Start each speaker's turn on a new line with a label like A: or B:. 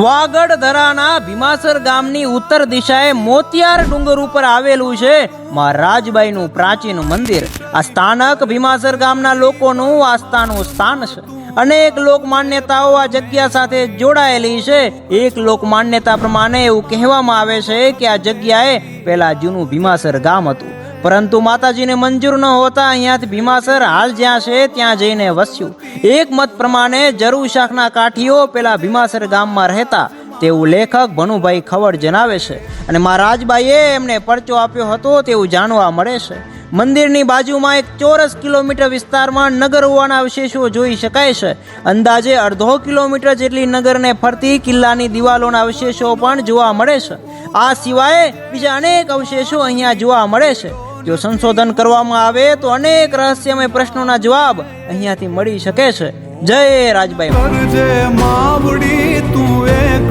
A: વાગડ ધરાના ભીમાસર ગામની ઉત્તર દિશાએ મોતિયાર ડુંગર ઉપર આવેલું છે માં રાજબાઈનું પ્રાચીન મંદિર। આ સ્થાનક ભીમાસર ગામના લોકોનું આસ્થાનું સ્થાન છે। અનેક લોક માન્યતાઓ આ જગ્યા સાથે જોડાયેલી છે। એક લોક માન્યતા પ્રમાણે એવું કહેવામાં આવે છે કે આ જગ્યાએ પહેલા જૂનું ભીમાસર ગામ હતું, પરંતુ માતાજીને મંજૂર ન હોતા અહીંયાથી ભીમાસર હાલ જ્યાં છે ત્યાં જઈને વસ્યું। એક મત પ્રમાણે જરુ શાખના કાઠીઓ પેલા ભીમાસર ગામમાં રહેતા તેવું લેખક ભનુભાઈ ખવડ જણાવે છે, અને મા રાજબાઈએ એમને પરચો આપ્યો હતો તેવું જાણવા મળે છે। મંદિરની બાજુમાં એક ચોરસ કિલોમીટર વિસ્તારમાં નગર હોવાના અવશેષો જોઈ શકાય છે। અંદાજે અડધો કિલોમીટર જેટલી નગરને ફરતી કિલ્લાની દિવાલોના અવશેષો પણ જોવા મળે છે। આ સિવાય બીજા અનેક અવશેષો અહીંયા જોવા મળે છે। જો સંશોધન કરવામાં આવે તો અનેક રહસ્યમય પ્રશ્નોના જવાબ અહીંયાથી મળી શકે છે। જય રાજબાઈ।